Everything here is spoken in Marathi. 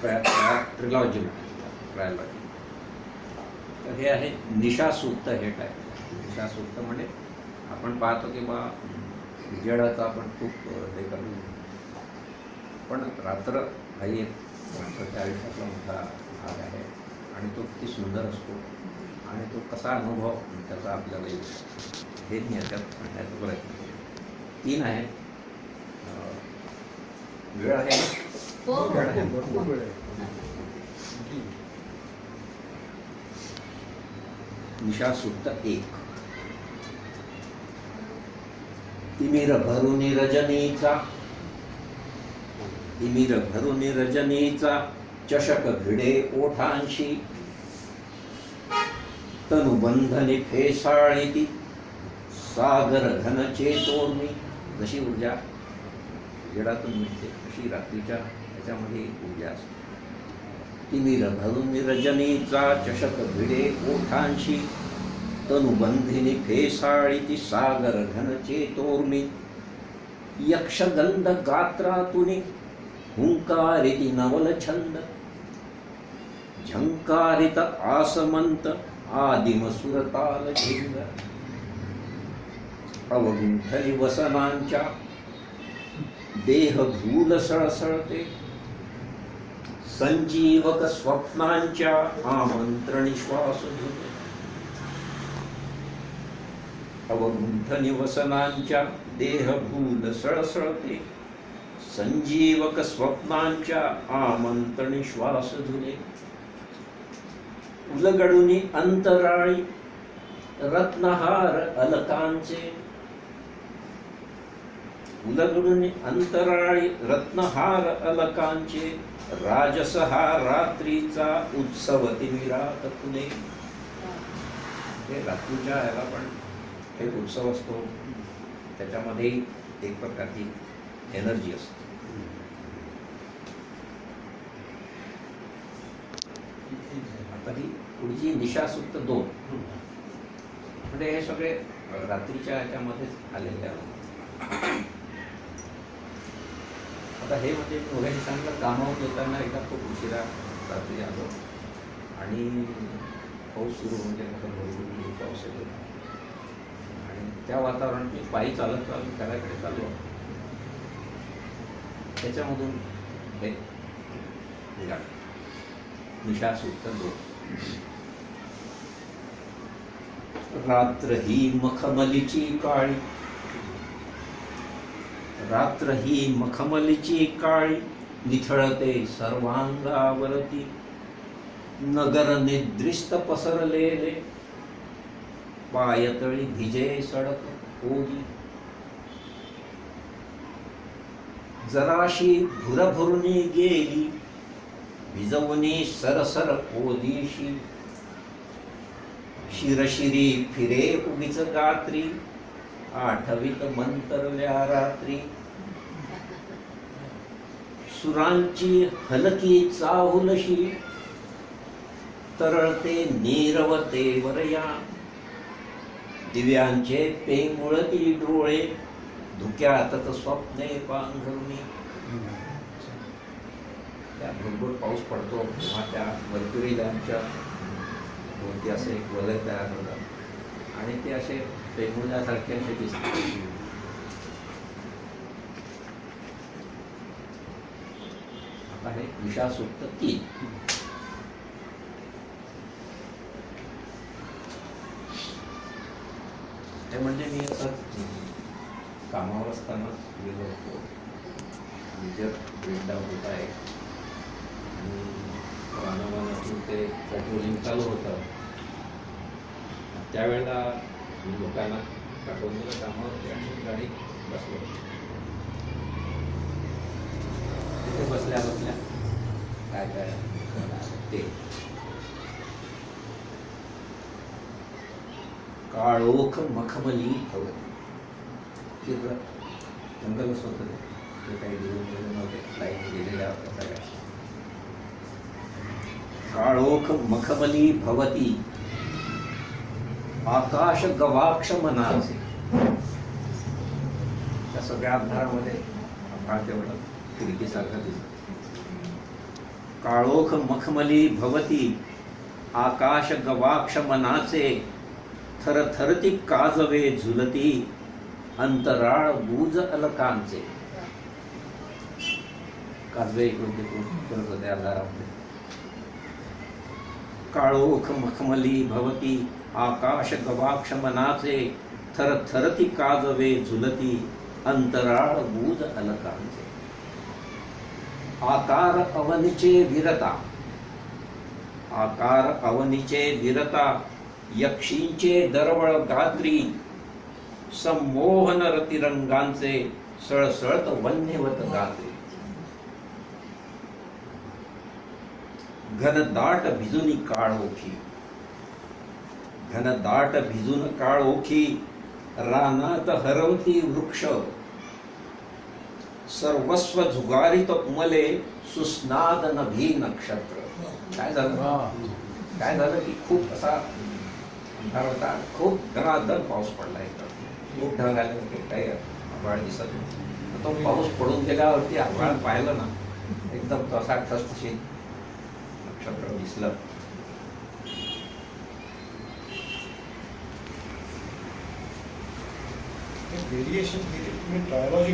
Trilogy trilogy. तर हे आहे निशासूक्त. हे काय निशासूक्त म्हणजे आपण पाहतो की बा जडाचा आपण खूप हे करतो, पण रात्र हा एक माणसाच्या आयुष्यातला मोठा भाग आहे आणि तो किती सुंदर असतो आणि तो कसा अनुभव त्याचा आपल्याला हे मी याच्यात म्हणण्याचा प्रयत्न केला. 3 आहे. वेळ आहे ना? वेळ आहे. निशासूक्त 1. तिमिर भरुनी रजनीचा, तिमिर भरुनी रजनीचा चषक भिडे ओठांशी, तनुबंधने फेसाळीती सागर घन चेतोर्मी. जशी ऊर्जा जडातून मिळते तशी रात्रीच्या त्याच्यामध्ये ऊर्जा असते. तिमिर भरून रजनीचा चषक भिडे ओठांशी, तनुबंधिनी फेसाळीती सागर घन चेतोर्मी. यक्षगंध गात्रातुनी हुंकारिती नवल छंद, झंकारित आसमंत आदिम सुरताल झिंग. अवगुंठनी वसनांच्या देह भूल सळसळते, संजीवक स्वप्नांच्या आमंत्रणी श्वास धुते. अवगुंठनी वसनांच्या देह भूल सळसळते, संजीवक स्वप्नांच्या आमंत्रणी श्वास धुले. उलगडुनी अंतराळी रत्नहार अलकांचे, उलगडून अंतराळी रत्नहार अलकांचे. राजस हा रात्रीचा उत्सव तिमिरात फुले. हे रात्रीच्या ह्याला पण एक उत्सव असतो, त्याच्यामध्ये एक प्रकारची एनर्जी असते. आता ही पुढची निशासूक्त 2 म्हणजे हे सगळे रात्रीच्या ह्याच्यामध्येच आलेले आहे. आता हे म्हणजे मी उद्या सांगितलं, कामावर येताना एकदा खूप उशिरा रात्री आलो आणि पाऊस सुरू म्हणजे भरपूर पाऊस येतो आणि त्या वातावरणात मी पायी चालत चालत घराकडे चाललो. त्याच्यामधून हे निशासूक्त 2. रात्र ही मखमलीची काळी, रात्र ही मखमलीची काळी. निथळते सर्वांगावरती नगर निद्रिस्त पसरलेले. पायतळी भिजे सडक ओली, जराशी भुरभुरणी गेली भिजवणी सरसर ओलीशी. शिरशिरी फिरे उगीच गात्री, आठवीत मंतरल्या रात्री. सुरांची हलकी चाहुलशी, तरळते नीरवते वरया. दिव्यांचे पेंगुळती डोळे, धुक्यातच स्वप्ने पांघरुणी. त्या भरपूर पाऊस पडतो तेव्हा त्या मर्क्युरी लॅम्पच्या भोवती असे एक वलय तयार होतात आणि ते असे पेंगुळल्यासारखे असे दिसतात. आता हे निशासूक्त 3. हे म्हणजे मी असं कामावर असताना गेलो होतो, विजय ब्रेकडाऊन होत आहे आणि वाहनातून ते पेट्रोलिंग चालू होतं. त्यावेळेला लोकांना पाठवून दिलं कामावरती आणि गाडी बसलो. तिथे बसल्या बसल्या काय काय ते काळोख मखमली हवं जंगलच होतं ते काही दिवस गेले नव्हते, लाईन गेलेल्या होत्या सगळ्या. काळोख मखमली भवती आकाश गवाक्ष मनाचे. त्या सगळ्या अंधारामध्ये आभाळ तेवढं खिडकीसारखं दिसत. काळोख मखमली भवती आकाश गवाक्ष मनाचे थरथरती काजवे झुलती अंतराळ गुज अलकांचे. काजवे इकडून तिकडून करत होते अंधारामध्ये. काळोख मखमली भवती आकाश गवाक्ष मनाचे थरथरती काजवे झुलती अंतराळ गुज अलकांचे. आकार अवनीचे विरता, आकार अवनीचे विरता यक्षींचे दरवळ गात्री संमोहन रतिरंगांचे सळसळत वन्यवत गात्री. घनदाट भिजून काळोखी, घनदाट भिजून काळोखी रानात हरवती वृक्ष सर्वस्व झुगारीत उमले सुस्नाद नभी नक्षत्र. काय झालं, काय झालं की खूप असा अंधार होता, खूप धनाधन पाऊस पडला इकडं, खूप ढग आले होते, काही आभाळ दिसत नाही. तो पाऊस पडून गेल्यावरती आभाळ पाहिलं ना, एकदम तसा ठसठशीत नक्षत्र दिसलं. व्हेरिएशन तुम्ही ट्रायोलॉजी